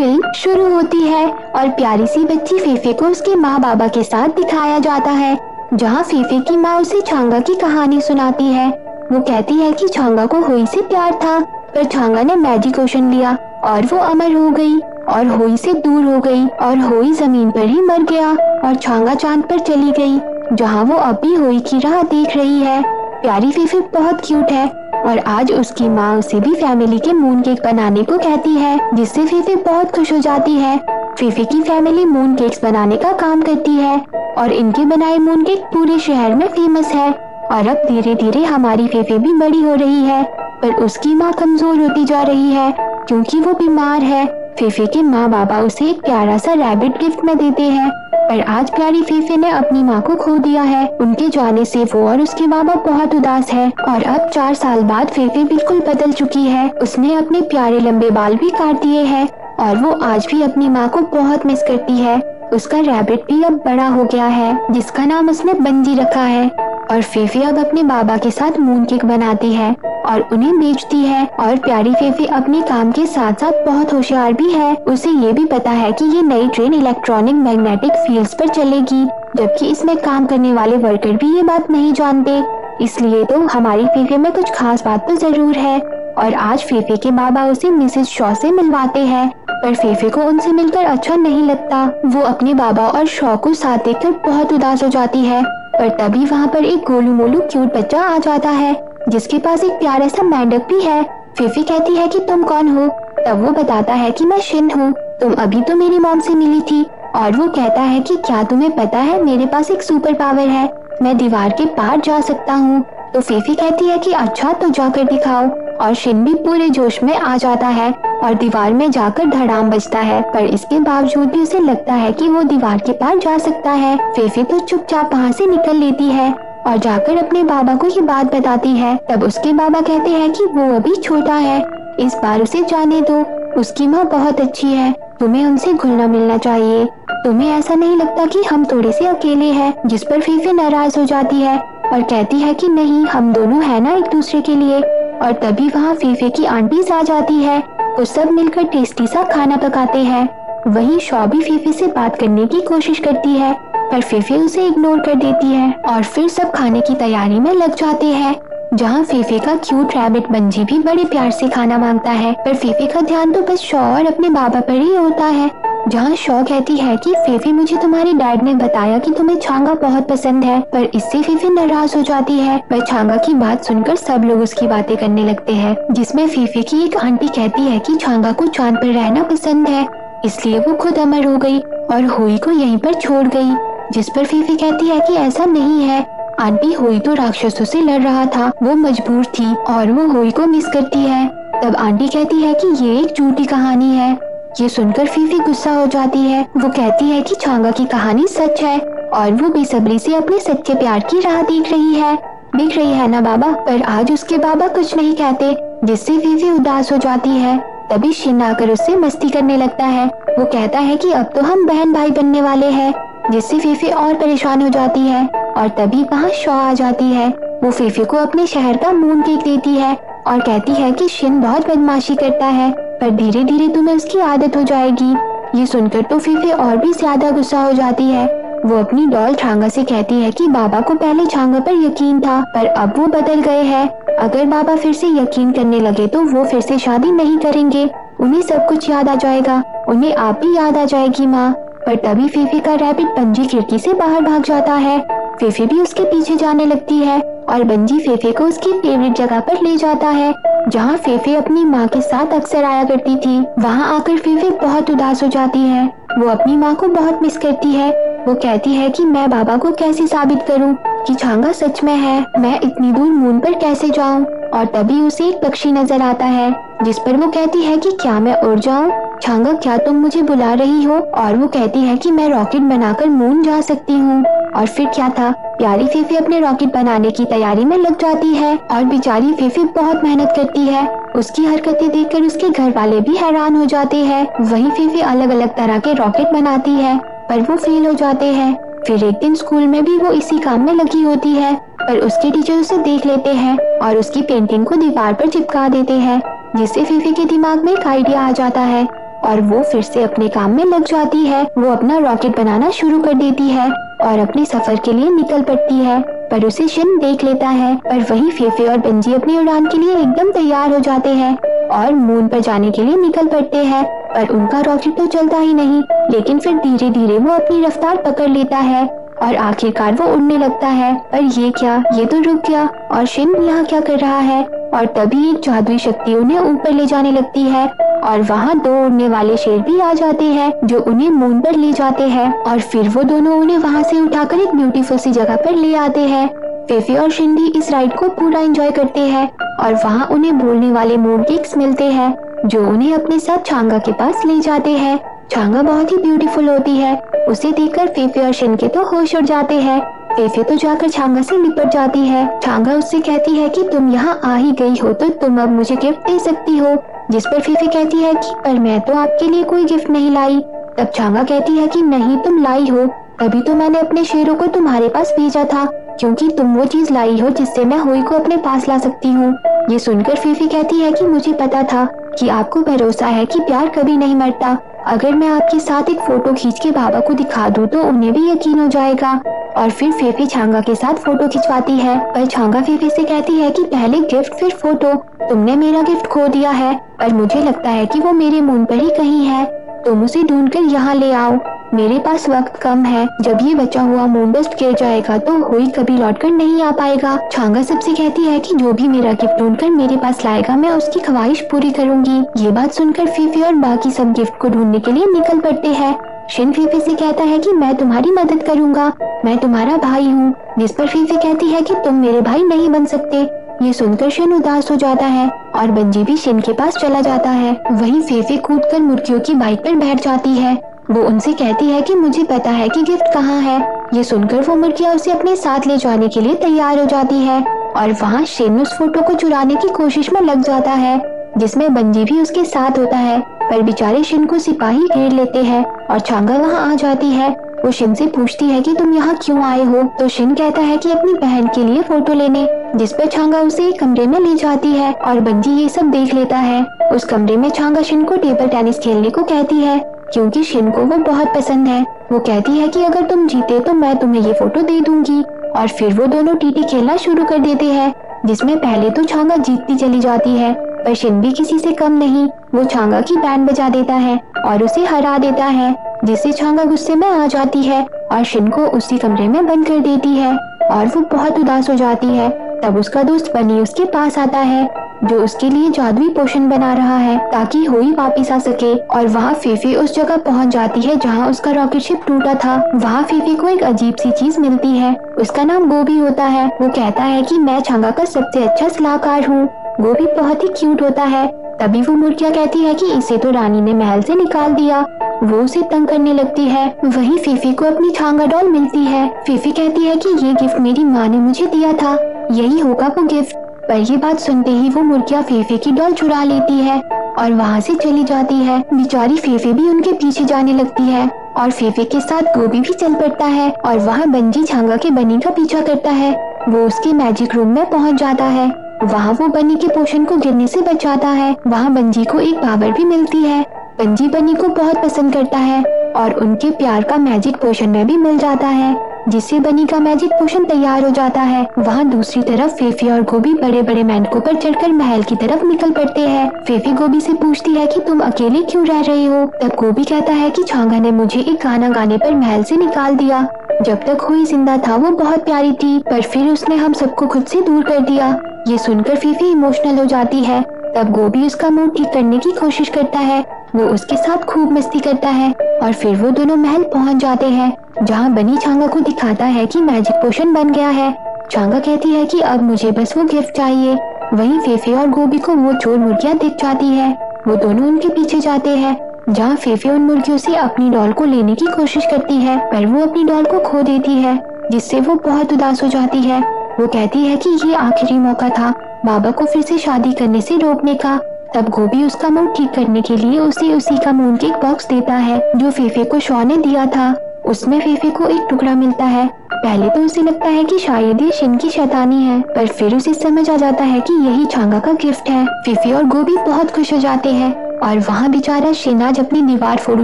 Film शुरू होती है और प्यारी सी बच्ची फीफी को उसके माँ बाबा के साथ दिखाया जाता है, जहाँ फीफी की माँ उसे छांगा की कहानी सुनाती है। वो कहती है कि छांगा को होई से प्यार था, पर छांगा ने मैजिक ओशन लिया और वो अमर हो गई और होई से दूर हो गई और होई जमीन पर ही मर गया और छांगा चांद पर चली गई, जहाँ वो अब भी होई की राह देख रही है। प्यारी फीफी बहुत क्यूट है और आज उसकी माँ उसे भी फैमिली के मून केक बनाने को कहती है, जिससे फीफी बहुत खुश हो जाती है। फीफी की फैमिली मून केक्स बनाने का काम करती है और इनके बनाए मून केक पूरे शहर में फेमस है। और अब धीरे धीरे हमारी फीफी भी बड़ी हो रही है, पर उसकी माँ कमजोर होती जा रही है क्योंकि वो बीमार है। फीफी के माँ बाबा उसे एक प्यारा सा रैबिट गिफ्ट में देते हैं, पर आज प्यारी फीफी ने अपनी माँ को खो दिया है। उनके जाने से वो और उसके बाबा बहुत उदास है और अब 4 साल बाद फीफी बिल्कुल बदल चुकी है। उसने अपने प्यारे लंबे बाल भी काट दिए हैं और वो आज भी अपनी माँ को बहुत मिस करती है। उसका रैबिट भी अब बड़ा हो गया है, जिसका नाम उसने बंजी रखा है। और फीफी अब अपने बाबा के साथ मून केक बनाती है और उन्हें बेचती है। और प्यारी फीफी अपने काम के साथ साथ बहुत होशियार भी है। उसे ये भी पता है कि ये नई ट्रेन इलेक्ट्रॉनिक मैग्नेटिक फील्ड्स पर चलेगी, जबकि इसमें काम करने वाले वर्कर भी ये बात नहीं जानते। इसलिए तो हमारी फीफी में कुछ खास बात तो जरूर है। और आज फीफी के बाबा उसे मिसेस शॉ से मिलवाते हैं, पर फीफी को उनसे मिलकर अच्छा नहीं लगता। वो अपने बाबा और शॉ को साथ देखकर बहुत उदास हो जाती है, पर तभी वहाँ पर एक गोलू मोलू क्यूट बच्चा आ जाता है, जिसके पास एक प्यारा सा मेंढक भी है। फीफी कहती है कि तुम कौन हो? तब वो बताता है कि मैं शिन हूँ, तुम अभी तो मेरी मॉम से मिली थी। और वो कहता है कि क्या तुम्हें पता है मेरे पास एक सुपर पावर है, मैं दीवार के पार जा सकता हूँ। तो फीफी कहती है कि अच्छा तो जाकर दिखाओ। और शिन भी पूरे जोश में आ जाता है और दीवार में जाकर धड़ाम बजता है, पर इसके बावजूद भी उसे लगता है कि वो दीवार के पार जा सकता है। फीफी तो चुपचाप वहाँ से निकल लेती है और जाकर अपने बाबा को ये बात बताती है। तब उसके बाबा कहते हैं कि वो अभी छोटा है, इस बार उसे जाने दो, उसकी माँ बहुत अच्छी है, तुम्हें उनसे घुलना मिलना चाहिए। तुम्हें ऐसा नहीं लगता कि हम थोड़े से अकेले हैं? जिस पर फीफी नाराज हो जाती है और कहती है कि नहीं, हम दोनों है ना एक दूसरे के लिए। और तभी वहाँ फीफी की आंटीज आ जाती है, वो सब मिलकर टेस्टी सा खाना पकाते हैं। वहीं शॉ भी फीफी से बात करने की कोशिश करती है, पर फीफी उसे इग्नोर कर देती है। और फिर सब खाने की तैयारी में लग जाते हैं, जहाँ फीफी का क्यूट रैबिट बंजी भी बड़े प्यार से खाना मांगता है, पर फीफी का ध्यान तो बस शॉ और अपने बाबा पर ही होता है। जहाँ शॉ कहती है कि फीफी, मुझे तुम्हारे डैड ने बताया कि तुम्हें छांगा बहुत पसंद है, पर इससे फीफी नाराज हो जाती है। पर छांगा की बात सुनकर सब लोग उसकी बातें करने लगते हैं, जिसमें फीफी की एक आंटी कहती है कि छांगा को चांद पर रहना पसंद है, इसलिए वो खुद अमर हो गई और होई को यहीं पर छोड़ गई। जिस पर फीफी कहती है कि ऐसा नहीं है, आंटी, होई तो राक्षसों से लड़ रहा था, वो मजबूर थी और वो होई को मिस करती है। तब आंटी कहती है कि ये एक झूठी कहानी है। ये सुनकर फीफी गुस्सा हो जाती है। वो कहती है कि छांगा की कहानी सच है और वो बेसब्री से अपने सच्चे प्यार की राह देख रही है ना बाबा? पर आज उसके बाबा कुछ नहीं कहते, जिससे फीफी उदास हो जाती है। तभी शिन आकर उससे मस्ती करने लगता है। वो कहता है कि अब तो हम बहन भाई बनने वाले हैं, जिससे फीफी और परेशान हो जाती है। और तभी वहाँ शॉ आ जाती है। वो फीफी को अपने शहर का मून केक देती है और कहती है कि शिन बहुत बदमाशी करता है, पर धीरे धीरे तुम्हें उसकी आदत हो जाएगी। ये सुनकर तो फीफी और भी ज्यादा गुस्सा हो जाती है। वो अपनी डॉल छांगा से कहती है कि बाबा को पहले छांगा पर यकीन था, पर अब वो बदल गए हैं। अगर बाबा फिर से यकीन करने लगे तो वो फिर से शादी नहीं करेंगे, उन्हें सब कुछ याद आ जाएगा, उन्हें आप भी याद आ जाएगी माँ। पर तभी फीफी का रैबिट बंजी खिड़की से बाहर भाग जाता है। फीफी भी उसके पीछे जाने लगती है और बंजी फीफी को उसकी फेवरेट जगह पर ले जाता है, जहाँ फीफी अपनी माँ के साथ अक्सर आया करती थी। वहाँ आकर फीफी बहुत उदास हो जाती है। वो अपनी माँ को बहुत मिस करती है। वो कहती है कि मैं बाबा को कैसे साबित करूँ कि छांगा सच में है, मैं इतनी दूर मून पर कैसे जाऊँ? और तभी उसे एक पक्षी नजर आता है, जिस पर वो कहती है कि क्या मैं उड़ जाऊँ? छांगा, क्या तुम मुझे बुला रही हो? और वो कहती है कि मैं रॉकेट बनाकर मून जा सकती हूँ। और फिर क्या था, प्यारी फीफी अपने रॉकेट बनाने की तैयारी में लग जाती है और बेचारी फीफी बहुत मेहनत करती है। उसकी हरकतें देखकर उसके घर वाले भी हैरान हो जाते हैं। वहीं फीफी अलग अलग तरह के रॉकेट बनाती है, पर वो फेल हो जाते हैं। फिर एक दिन स्कूल में भी वो इसी काम में लगी होती है, पर उसके टीचर उसे देख लेते हैं और उसकी पेंटिंग को दीवार पर चिपका देते हैं, जिससे फीफी के दिमाग में एक आइडिया आ जाता है। और वो फिर से अपने काम में लग जाती है। वो अपना रॉकेट बनाना शुरू कर देती है और अपने सफर के लिए निकल पड़ती है, पर उसे शिन देख लेता है। पर वही फेफे और बंजी अपनी उड़ान के लिए एकदम तैयार हो जाते हैं और मून पर जाने के लिए निकल पड़ते हैं। पर उनका रॉकेट तो चलता ही नहीं, लेकिन फिर धीरे धीरे वो अपनी रफ्तार पकड़ लेता है और आखिरकार वो उड़ने लगता है। पर ये क्या, ये तो रुक गया और शिन यहाँ क्या कर रहा है। और तभी एक जादुई शक्ति उन्हें ऊपर ले जाने लगती है और वहाँ 2 उड़ने वाले शेर भी आ जाते हैं जो उन्हें मून पर ले जाते हैं। और फिर वो दोनों उन्हें वहाँ से उठाकर एक ब्यूटीफुल सी जगह पर ले आते हैं। फेफे और शिन भी इस राइड को पूरा एंजॉय करते हैं और वहाँ उन्हें बोलने वाले मून केक्स मिलते हैं जो उन्हें अपने साथ छांगा के पास ले जाते हैं। छांगा बहुत ही ब्यूटीफुल होती है। उसे देखकर फेफे और शिन के तो होश उड़ जाते हैं। फेफे तो जाकर छांगा से लिपट जाती है। छांगा उससे कहती है कि तुम यहाँ आ ही गई हो तो तुम अब मुझे गिफ्ट दे सकती हो, जिस पर फेफे कहती है कि पर मैं तो आपके लिए कोई गिफ्ट नहीं लाई। तब छांगा कहती है कि नहीं, तुम लाई हो, तभी तो मैंने अपने शेरों को तुम्हारे पास भेजा था, क्योंकि तुम वो चीज लाई हो जिससे मैं हुई को अपने पास ला सकती हूँ। ये सुनकर फेफे कहती है कि मुझे पता था कि आपको भरोसा है कि प्यार कभी नहीं मरता। अगर मैं आपके साथ एक फोटो खींच के बाबा को दिखा दूँ तो उन्हें भी यकीन हो जाएगा। और फिर फेफे छांगा के साथ फोटो खिंचवाती है, पर छांगा फेफे से कहती है कि पहले गिफ्ट फिर फोटो। तुमने मेरा गिफ्ट खो दिया है, पर मुझे लगता है कि वो मेरे मून पर ही कहीं है। तुम उसे ढूंढकर यहाँ ले आओ। मेरे पास वक्त कम है। जब ये बचा हुआ मून डस्ट गिर जाएगा तो हुई कभी लौटकर नहीं आ पाएगा। छांगा सबसे कहती है कि जो भी मेरा गिफ्ट ढूंढकर मेरे पास लाएगा मैं उसकी ख्वाहिश पूरी करूंगी। ये बात सुनकर फेफे और बाकी सब गिफ्ट को ढूंढने के लिए निकल पड़ते हैं। शिन फेफे से कहता है कि मैं तुम्हारी मदद करूंगा, मैं तुम्हारा भाई हूँ, जिस पर फेफे कहती है कि तुम मेरे भाई नहीं बन सकते। ये सुनकर शिन उदास हो जाता है और बंजी भी शिन के पास चला जाता है। वहीं फेफे कूदकर मुर्गियों की बाइक पर बैठ जाती है। वो उनसे कहती है कि मुझे पता है कि गिफ्ट कहाँ है। ये सुनकर वो मुर्गियाँ उसे अपने साथ ले जाने के लिए तैयार हो जाती है और वहाँ शिन उस फोटो को चुराने की कोशिश में लग जाता है, जिसमें बंजी भी उसके साथ होता है। पर बेचारे शिन को सिपाही घेर लेते हैं और छांगा वहाँ आ जाती है। वो शिन से पूछती है कि तुम यहाँ क्यों आए हो, तो शिन कहता है कि अपनी बहन के लिए फोटो लेने, जिस पर छांगा उसे एक कमरे में ले जाती है और बंजी ये सब देख लेता है। उस कमरे में छांगा शिन को टेबल टेनिस खेलने को कहती है, क्योंकि शिन को वो बहुत पसंद है। वो कहती है कि अगर तुम जीते तो मैं तुम्हें ये फोटो दे दूंगी। और फिर वो दोनों टीटी खेलना शुरू कर देते हैं, जिसमें पहले तो छांगा जीतती चली जाती है, पर शिन भी किसी से कम नहीं। वो छांगा की बैंड बजा देता है और उसे हरा देता है, जिससे छांगा गुस्से में आ जाती है और शिन को उसी कमरे में बंद कर देती है और वो बहुत उदास हो जाती है। तब उसका दोस्त बनी उसके पास आता है, जो उसके लिए जादुई पोशन बना रहा है ताकि होई वापिस आ सके। और वहाँ फेफे उस जगह पहुँच जाती है जहाँ उसका रॉकेट शिप टूटा था। वहाँ फेफे को एक अजीब सी चीज मिलती है, उसका नाम गोभी होता है। वो कहता है कि मैं छांगा का सबसे अच्छा सलाहकार हूँ। गोभी बहुत ही क्यूट होता है। तभी वो मुर्गियाँ कहती है कि इसे तो रानी ने महल से निकाल दिया। वो उसे तंग करने लगती है। वहीं फेफे को अपनी छांगा डॉल मिलती है। फेफे कहती है कि ये गिफ्ट मेरी माँ ने मुझे दिया था, यही होगा वो गिफ्ट। पर ये बात सुनते ही वो मुर्गियाँ फेफे की डॉल चुरा लेती है और वहाँ से चली जाती है। बेचारी फेफे भी उनके पीछे जाने लगती है और फेफे के साथ गोभी भी चल पड़ता है और वहाँ बंजी छांगा के बनी का पीछा करता है। वो उसके मैजिक रूम में पहुँच जाता है। वहाँ वो बनी के पोशन को गिरने से बचाता है। वहाँ बंजी को एक पावर भी मिलती है। बंजी बनी को बहुत पसंद करता है और उनके प्यार का मैजिक पोशन में भी मिल जाता है, जिससे बनी का मैजिक पोशन तैयार हो जाता है। वहाँ दूसरी तरफ फेफे और गोभी बड़े बड़े मेंढकों पर चढ़कर महल की तरफ निकल पड़ते हैं। फेफे गोभी से पूछती है कि तुम अकेले क्यों रह रही हो। तब गोभी कहता है कि छांगा ने मुझे एक गाना गाने पर महल से निकाल दिया। जब तक हुई जिंदा था वो बहुत प्यारी थी, पर फिर उसने हम सबको खुद से दूर कर दिया। ये सुनकर फेफे इमोशनल हो जाती है। तब गोभी उसका मूड ठीक करने की कोशिश करता है। वो उसके साथ खूब मस्ती करता है और फिर वो दोनों महल पहुंच जाते हैं, जहां बनी छांगा को दिखाता है कि मैजिक पोशन बन गया है। छांगा कहती है कि अब मुझे बस वो गिफ्ट चाहिए। वहीं फेफे और गोभी को वो चोर मुर्गियां दिख जाती है। वो दोनों उनके पीछे जाते हैं, जहाँ फेफे उन मुर्गियों से अपनी डॉल को लेने की कोशिश करती है, पर वो अपनी डॉल को खो देती है, जिससे वो बहुत उदास हो जाती है। वो कहती है कि ये आखिरी मौका था बाबा को फिर से शादी करने से रोकने का। तब गोभी उसका मूड ठीक करने के लिए उसे उसी का मून केक बॉक्स देता है जो फेफे को शॉ ने दिया था। उसमें फेफे को एक टुकड़ा मिलता है। पहले तो उसे लगता है कि शायद ये शिन की शैतानी है, पर फिर उसे समझ आ जाता है कि यही छांगा का गिफ्ट है। फेफे और गोभी बहुत खुश हो जाते हैं। और वहाँ बेचारा शिन आज अपनी दीवार फोड़ू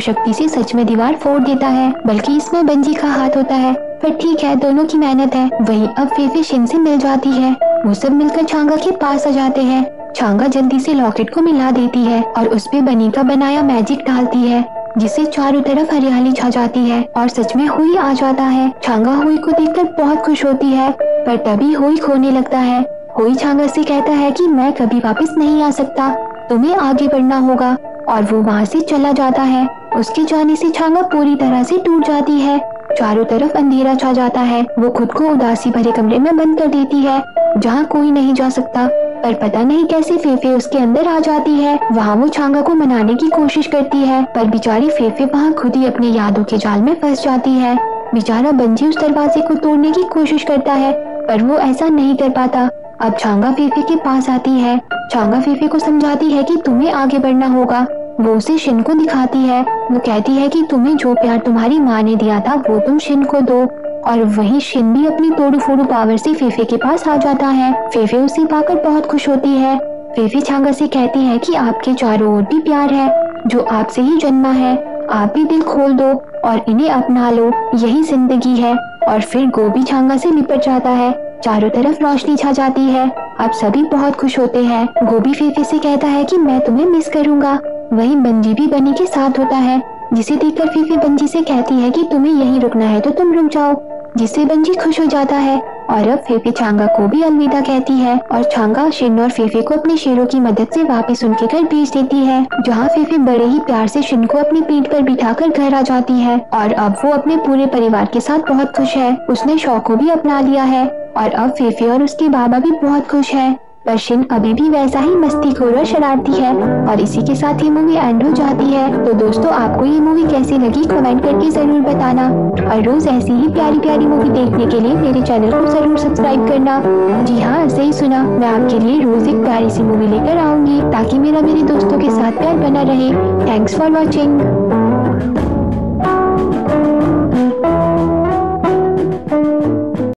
शक्ति से सच में दीवार फोड़ देता है, बल्कि इसमें बंजी का हाथ होता है। पर ठीक है, दोनों की मेहनत है। वहीं अब फेफे शिन से मिल जाती है। वो सब मिलकर छांगा के पास आ जाते हैं। छांगा जल्दी से लॉकेट को मिला देती है और उस पे बनी का बनाया मैजिक डालती है, जिससे चारों तरफ हरियाली छा जाती है और सच में हुई आ जाता है। छांगा हुई को देखकर बहुत खुश होती है, पर तभी हुई खोने लगता है। हुई छांगा से कहता है कि मैं कभी वापस नहीं आ सकता, तुम्हें आगे बढ़ना होगा, और वो वहाँ से चला जाता है। उसके जाने से छांगा पूरी तरह से टूट जाती है। चारों तरफ अंधेरा छा जाता है। वो खुद को उदासी भरे कमरे में बंद कर देती है, जहाँ कोई नहीं जा सकता। पर पता नहीं कैसे फेफे उसके अंदर आ जाती है। वहाँ वो छांगा को मनाने की कोशिश करती है, पर बेचारी फेफे वहाँ खुद ही अपने यादों के जाल में फंस जाती है। बेचारा बंजी उस दरवाजे को तोड़ने की कोशिश करता है, पर वो ऐसा नहीं कर पाता। अब छांगा फेफे के पास आती है। छांगा फेफे को समझाती है कि तुम्हें आगे बढ़ना होगा। वो उसे शिन को दिखाती है। वो कहती है कि तुम्हें जो प्यार तुम्हारी माँ ने दिया था वो तुम शिन को दो। और वहीं शिन भी अपनी तोड़ू फोड़ू पावर से फेफे के पास आ जाता है। फेफे उसे पाकर बहुत खुश होती है। फेफे छांगा से कहती है कि आपके चारों ओर भी प्यार है, जो आपसे ही जन्मा है। आप भी दिल खोल दो और इन्हें अपना लो, यही जिंदगी है। और फिर गोभी छांगा से लिपट जाता है। चारों तरफ रोशनी छा जाती है। अब सभी बहुत खुश होते हैं। गोभी फेफे से कहता है कि मैं तुम्हें मिस करूंगा। वहीं बंजी भी बनी के साथ होता है, जिसे देखकर फेफे बंजी से कहती है कि तुम्हें यहीं रुकना है तो तुम रुक जाओ, जिससे बंजी खुश हो जाता है। और अब फेफे छांगा को भी अलविदा कहती है और छांगा शिन और फेफे को अपने शेरों की मदद से वापस उनके घर भेज देती है, जहाँ फेफे बड़े ही प्यार से शिन को अपनी पीठ पर बिठाकर घर आ जाती है। और अब वो अपने पूरे परिवार के साथ बहुत खुश है। उसने शौक को भी अपना लिया है और अब फेफे और उसके बाबा भी बहुत खुश है। पर शिन अभी भी वैसा ही मस्तीखोर और शरारती है। और इसी के साथ ये मूवी एंड हो जाती है। तो दोस्तों, आपको ये मूवी कैसी लगी कमेंट करके जरूर बताना। और रोज ऐसी ही प्यारी प्यारी मूवी देखने के लिए मेरे चैनल को जरूर सब्सक्राइब करना। जी हाँ, सही सुना, मैं आपके लिए रोज एक प्यारी सी मूवी लेकर आऊंगी, ताकि मेरे दोस्तों के साथ प्यार बना रहे। Thanks for watching.